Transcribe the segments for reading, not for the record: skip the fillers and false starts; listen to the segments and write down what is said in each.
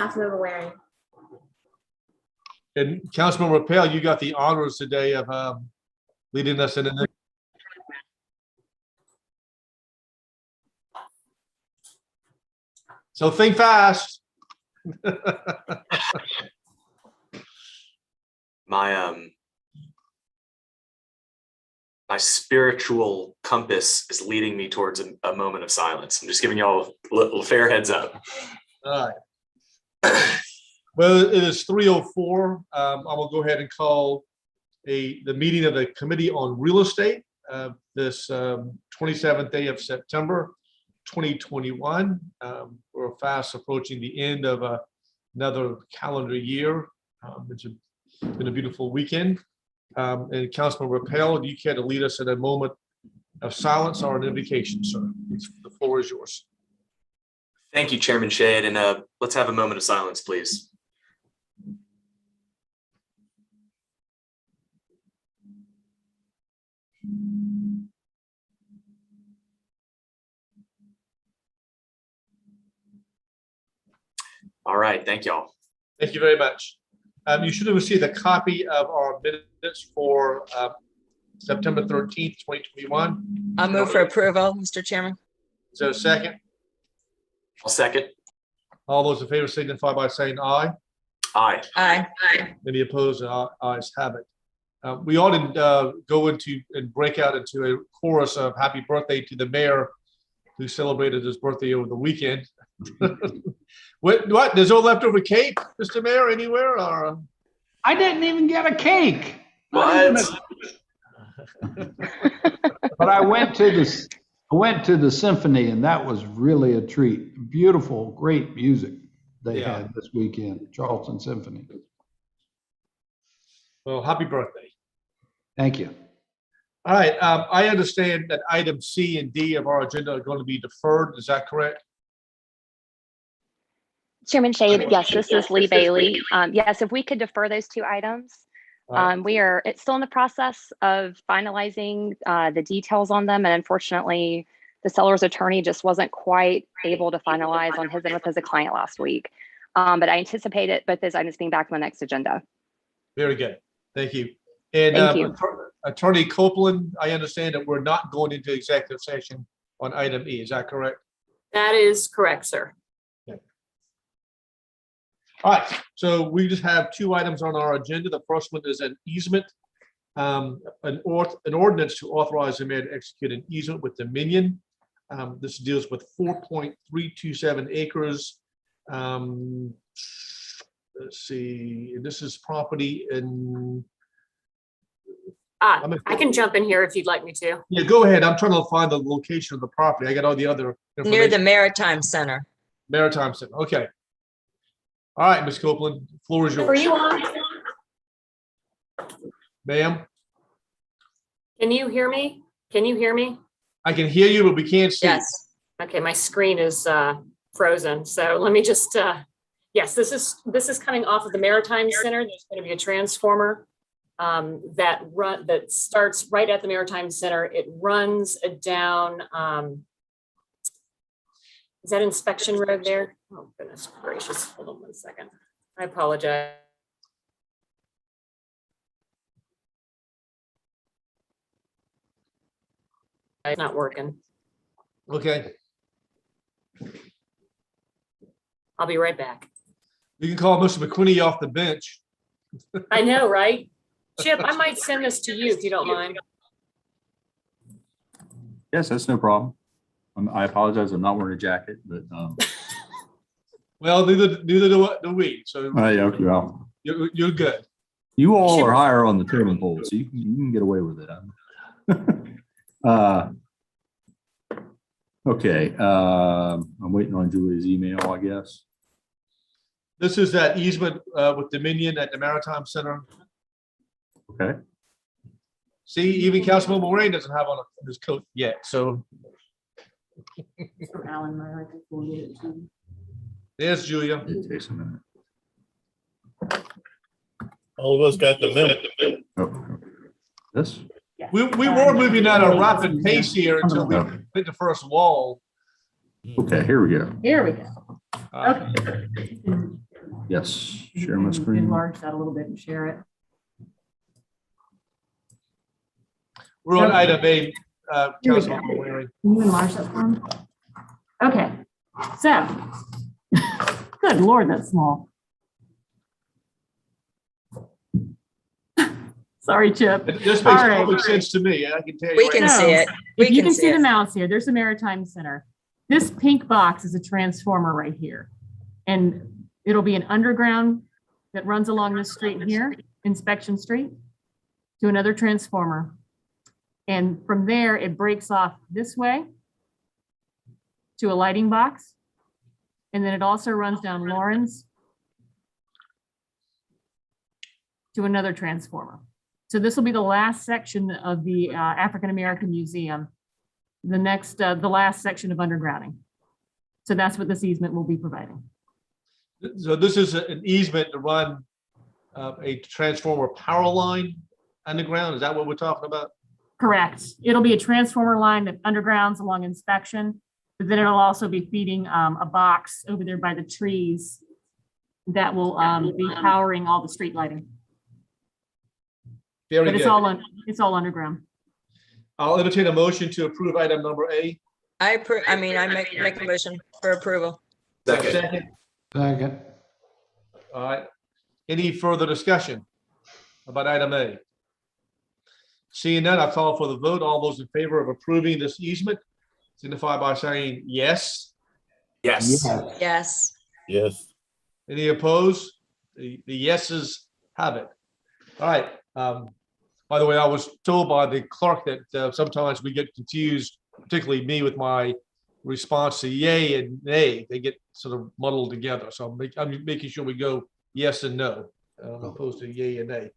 Councilmember Waring. And Councilmember Rappel, you got the honors today of leading us in the. So think fast. My spiritual compass is leading me towards a moment of silence. I'm just giving y'all a little fair heads up. All right. Well, it is 3:04. I will go ahead and call the meeting of the Committee on Real Estate this 27th day of September 2021. We're fast approaching the end of another calendar year. It's been a beautiful weekend. And Councilman Rappel, do you care to lead us in a moment of silence or an invocation, sir? The floor is yours. Thank you, Chairman Shade, and let's have a moment of silence, please. All right, thank y'all. Thank you very much. You should have received a copy of our minutes for September 13th, 2021. I'll move for approval, Mr. Chairman. Is there a second? I'll second. All those in favor signify by saying aye. Aye. Aye. Any opposed? Ayes have it. We ought to go into and break out into a chorus of happy birthday to the mayor who celebrated his birthday over the weekend. What? There's no leftover cake, Mr. Mayor, anywhere? Or I didn't even get a cake. What? But I went to the symphony, and that was really a treat. Beautiful, great music they had this weekend, Charleston Symphony. Well, happy birthday. Thank you. All right. I understand that item C and D of our agenda are going to be deferred. Is that correct? Chairman Shade, yes, this is Lee Bailey. Yes, if we could defer those two items. It's still in the process of finalizing the details on them. And unfortunately, the seller's attorney just wasn't quite able to finalize on his end with his client last week. But I anticipate both those items being back on the next agenda. Very good. Thank you. And Thank you. Attorney Copeland, I understand that we're not going into executive session on item E. Is that correct? That is correct, sir. All right, so we just have two items on our agenda. The first one is an easement, an ordinance to authorize the mayor to execute an easement with Dominion. This deals with 4.327 acres. Let's see, this is property in. I can jump in here if you'd like me to. Yeah, go ahead. I'm trying to find the location of the property. I got all the other information. Near the Maritime Center. Maritime Center. Okay. All right, Ms. Copeland, the floor is yours. Are you on? Ma'am? Can you hear me? Can you hear me? I can hear you, but we can't see. Yes. Okay, my screen is frozen. So let me just, yes, this is coming off of the Maritime Center. There's going to be a transformer that starts right at the Maritime Center. It runs down, is that Inspection Road there? Oh, goodness gracious. Hold on 1 second. I apologize. It's not working. Okay. I'll be right back. You can call Mr. McQuinney off the bench. I know, right? Chip, I might send this to you if you don't mind. Yes, that's no problem. I apologize. I'm not wearing a jacket, but Well, neither do we. So okay, well, you're good. you all are higher on the totem pole, so you can get away with it. Okay, I'm waiting on Julie's email, I guess. This is that easement with Dominion at the Maritime Center. Okay. See, even Councilmember Moraine doesn't have on his coat yet. So there's Julia. It takes a minute. All of us got the minute. Oh, this? We were moving at a rapid pace here until we hit the first wall. Okay, here we go. Here we go. Uh, Yes, share my screen. Enlarge that a little bit and share it. We're on Okay. item A, Here we Councilman go. Waring. Can you enlarge that for me? Okay, so, good Lord, that's small. Sorry, Chip. This All makes right. perfect sense to me, I can tell you. We right can now. see it. We If you can see it. the mouse here, there's the Maritime Center. This pink box is a transformer right here. And it'll be an underground that runs along this street here, Inspection Street, to another transformer. And from there, it breaks off this way to a lighting box. And then it also runs down Lawrence to another transformer. So this will be the last section of the African American Museum. The last section of undergrounding. So that's what this easement will be providing. So this is an easement to run a transformer power line underground, is that what we're talking about? Correct. It'll be a transformer line that undergrounds along Inspection, but then it'll also be feeding a box over there by the trees that will be powering all the street lighting. Very But good. it's all underground. I'll entertain a motion to approve item number A. I make a motion for approval. Second. Second. All right. Any further discussion about item A? Seeing none, I call for the vote. All those in favor of approving this easement signify by saying yes. Yes. Yes. Yes. Any opposed? The yeses have it. All right. By the way, I was told by the clerk that sometimes we get confused, particularly me with my response to yay and nay. They get sort of muddled together. So I'm making sure we go yes and no, opposed to yay and nay.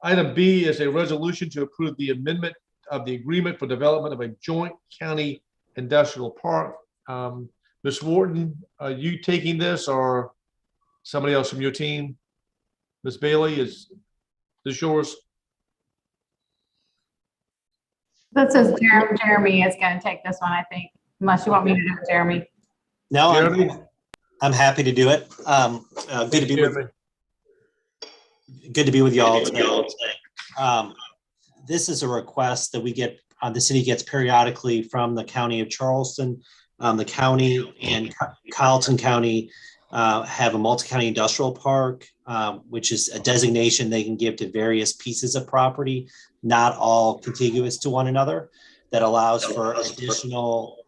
Item B is a resolution to approve the amendment of the agreement for development of a joint county industrial park. Ms. Wharton, are you taking this or somebody else from your team? Ms. Bailey, is this yours? This is Jeremy is going to take this one, I think, unless you want me to do it, Jeremy. No, Jeremy? I'm happy to do it. Good to be with y'all today. This is a request that we get, the city gets periodically from the County of Charleston. The county and Carleton County have a multi-county industrial park, which is a designation they can give to various pieces of property, not all contiguous to one another, that allows for additional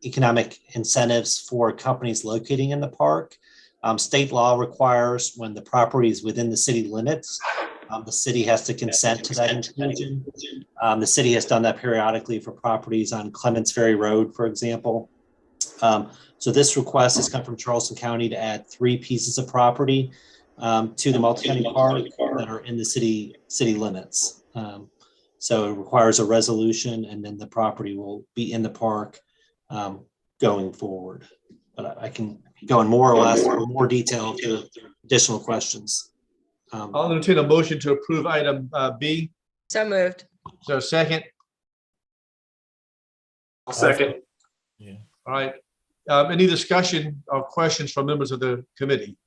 economic incentives for companies locating in the park. State law requires when the property is within the city limits, the city has to consent to that inclusion. The city has done that periodically for properties on Clements Ferry Road, for example. So this request has come from Charleston County to add 3 pieces of property to the multi-county park that are in the city limits. So it requires a resolution, and then the property will be in the park going forward. But I can go in more or less or more detail to additional questions. I'll entertain a motion to approve item B. So moved. So second, I'll second. all right. Any discussion or questions from members of the committee?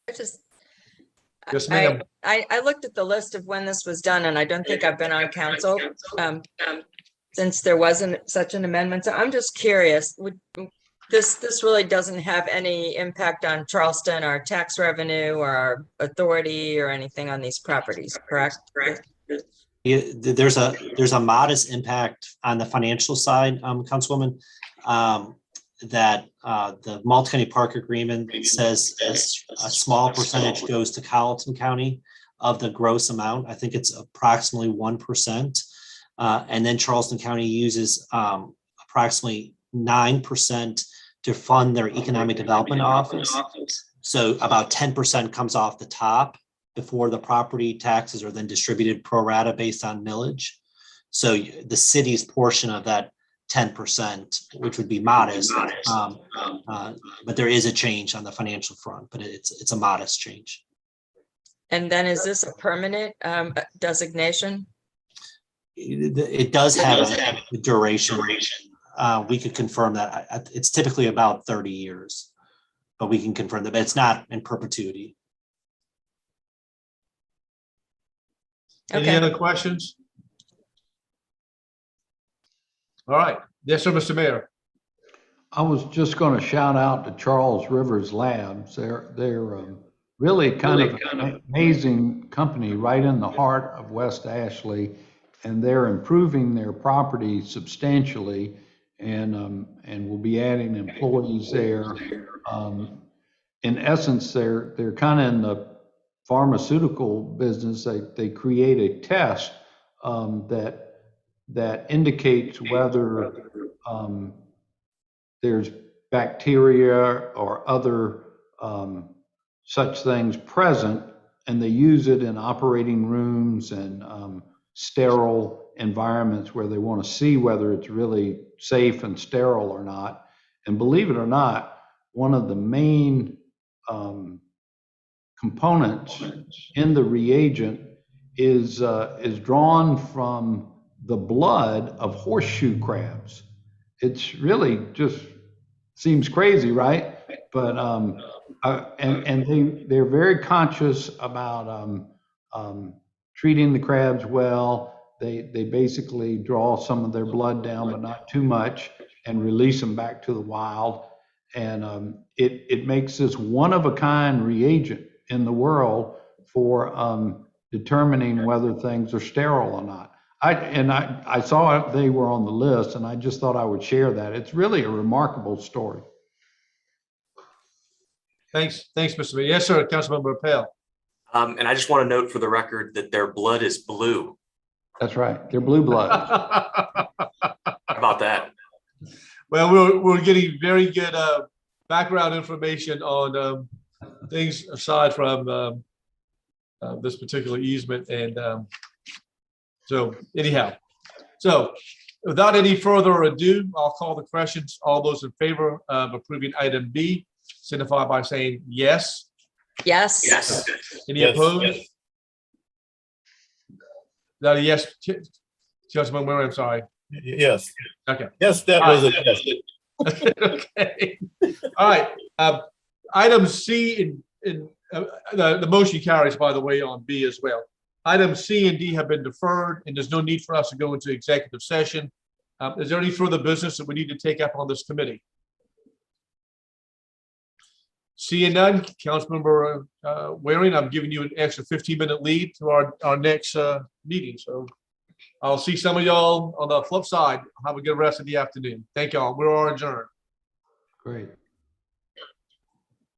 I just, Yes, ma'am. I looked at the list of when this was done, and I don't think I've been on council since there wasn't such an amendment. So I'm just curious, this really doesn't have any impact on Charleston, our tax revenue or our authority or anything on these properties, correct? Yeah, there's a modest impact on the financial side, Councilwoman, that the multi-county park agreement says a small percentage goes to Carleton County of the gross amount. I think it's approximately 1%. And then Charleston County uses approximately 9% to fund their economic development office. So about 10% comes off the top before the property taxes are then distributed pro rata based on millage. So the city's portion of that 10%, which would be modest, but there is a change on the financial front, but it's a modest change. And then is this a permanent designation? It does have a duration. We could confirm that. It's typically about 30 years. but we can confirm that it's not in perpetuity. Any Okay. other questions? All right. Yes, sir, Mr. Mayor. I was just going to shout out to Charles Rivers Labs. They're really kind of an amazing company right in the heart of West Ashley, and they're improving their property substantially, and we'll be adding employees there. In essence, they're kind of in the pharmaceutical business. They create a test that indicates whether there's bacteria or other such things present, and they use it in operating rooms and sterile environments where they want to see whether it's really safe and sterile or not. And believe it or not, one of the main components in the reagent is drawn from the blood of horseshoe crabs. It's really just seems crazy, right? But they're very conscious about treating the crabs well. They basically draw some of their blood down, but not too much, and release them back to the wild. And it makes this one of a kind reagent in the world for determining whether things are sterile or not. I saw they were on the list, and I just thought I would share that. It's really a remarkable story. Thanks, Mr. Mayor. Yes, sir, Councilmember Appel. And I just want to note for the record that their blood is blue. That's right. They're blue blood. How about that? Well, we're getting very good background information on things aside from this particular easement. And so anyhow, so without any further ado, I'll call the questions. All those in favor of approving item B, signify by saying yes. Yes. Yes. Any Yes, opposed? yes. That a yes, Councilman Murray, I'm sorry. Yes. Okay. Yes, that was a yes. Okay. All right. Item C in the motion carries, by the way, on B as well. Items C and D have been deferred, and there's no need for us to go into executive session. Is there any further business that we need to take up on this committee? Seeing none, Councilmember Waring, I'm giving you an extra 15-minute lead to our next meeting. So I'll see some of y'all on the flip side. Have a good rest of the afternoon. Thank y'all. We're all adjourned. Great.